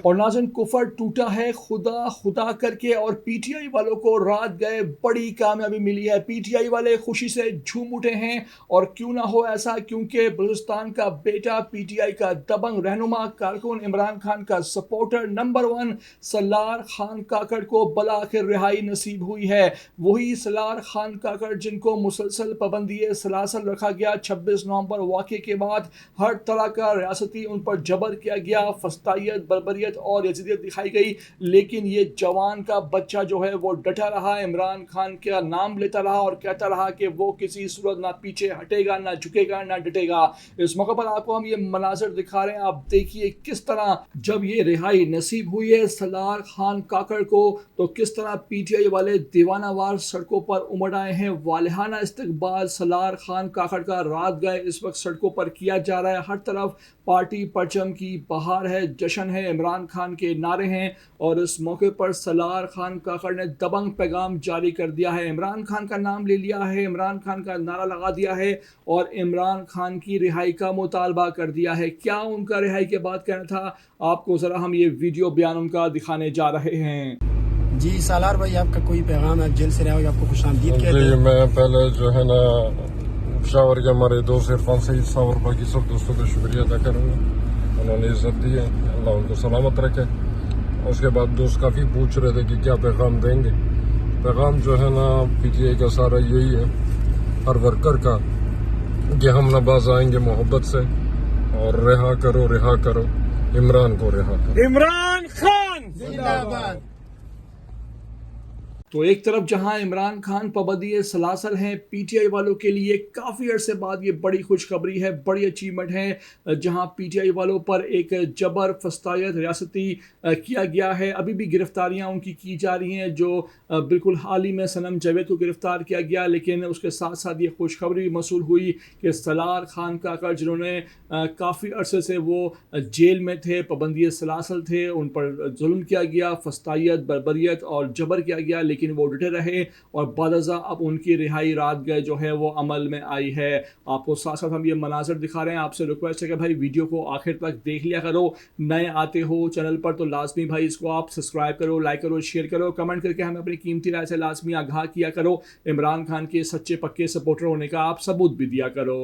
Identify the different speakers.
Speaker 1: اور ناظرین کفر ٹوٹا ہے خدا خدا کر کے اور پی ٹی آئی والوں کو رات گئے بڑی کامیابی ملی ہے. پی ٹی آئی والے خوشی سے جھوم اٹھے ہیں اور کیوں نہ ہو ایسا کیونکہ بلوچستان کا بیٹا پی ٹی آئی کا دبنگ رہنما کارکن عمران خان کا سپورٹر نمبر 1 سالار خان کاکڑ کو بالآخر رہائی نصیب ہوئی ہے. وہی سالار خان کاکڑ جن کو مسلسل پابندی سلاسل رکھا گیا 26 نومبر واقعے کے بعد ہر طرح کا ریاستی ان پر جبر کیا گیا, فسطائیت بربریت اور یزیدیت دکھائی گئی, لیکن یہ جوان کا بچہ جو ہے وہ ڈٹا رہا, عمران خان کا نام لیتا رہا اور کہتا رہا کہ وہ کسی صورت نہ پیچھے ہٹے گا, نہ جھکے گا, نہ ڈٹے گا. اس موقع پر آپ کو ہم یہ مناظر دکھا رہے ہیں, آپ دیکھیے کس طرح جب یہ رہائی نصیب ہوئی ہے سالار خان کاکڑ کو تو کس طرح پی ٹی آئی والے دیوانہ وار سڑکوں پر امڑ آئے ہیں. والہانہ استقبال سالار خان کاکڑ کا رات گئے اس وقت سڑکوں پر کیا جا رہا ہے. ہر طرف پارٹی پرچم کی بہار ہے, جشن ہے, عمران خان کے نعرے ہیں اور اس موقع پر سالار خان کاکڑ نے دبنگ پیغام جاری کر دیا ہے. عمران خان کا نام لے لیا ہے, عمران خان کا نعرہ لگا دیا ہے اور عمران خان کی رہائی کا مطالبہ کر دیا ہے. کیا ان کا رہائی کے بعد کہنا تھا, آپ کو ذرا ہم یہ ویڈیو بیان ان کا دکھانے جا رہے ہیں.
Speaker 2: جی سالار بھائی, آپ کا کوئی پیغام ہے؟ جیل سے رہے ہو, آپ کو خوش آمدید کہتے ہیں.
Speaker 3: جی میں پہلے جو ہے نا شاور کے ہمارے دوست عرفان سعید صاحب اور باقی سب دوستوں کا شکریہ ادا کروں گا, انہوں نے عزت دی ہے, اللہ ان کو سلامت رکھے. اس کے بعد دوست کافی پوچھ رہے تھے کہ کیا پیغام دیں گے. پیغام جو ہے نا پی ٹی آئی کا سارا یہی ہے ہر ورکر کا کہ ہم نواز آئیں گے محبت سے اور رہا کرو عمران کو رہا کرو.
Speaker 1: عمران خان زندہ باد. تو ایک طرف جہاں عمران خان پابندی سلاسل ہیں, پی ٹی آئی والوں کے لیے کافی عرصے بعد یہ بڑی خوشخبری ہے, بڑی اچیومنٹ ہے, جہاں پی ٹی آئی والوں پر ایک جبر فسطائیت ریاستی کیا گیا ہے. ابھی بھی گرفتاریاں ان کی جا رہی ہیں, جو بالکل حال ہی میں صنم جاوید کو گرفتار کیا گیا, لیکن اس کے ساتھ ساتھ یہ خوشخبری بھی موصول ہوئی کہ سالار خان کاکڑ جنہوں نے کافی عرصے سے وہ جیل میں تھے, پابندی سلاسل تھے, ان پر ظلم کیا گیا, فسطائیت بربریت اور جبر کیا گیا, لیکن وہ ڈٹے رہے اور بعد ازاں اب ان کی رہائی رات گئے جو ہے وہ عمل میں آئی ہے. آپ کو ساتھ ساتھ ہم یہ مناظر دکھا رہے ہیں. آپ سے ریکویسٹ ہے کہ بھائی ویڈیو کو آخر تک دیکھ لیا کرو, نئے آتے ہو چینل پر تو لازمی بھائی اس کو آپ سبسکرائب کرو, لائک کرو, شیئر کرو, کمنٹ کر کے ہمیں اپنی قیمتی رائے سے لازمی آگاہ کیا کرو. عمران خان کے سچے پکے سپورٹر ہونے کا آپ ثبوت بھی دیا کرو.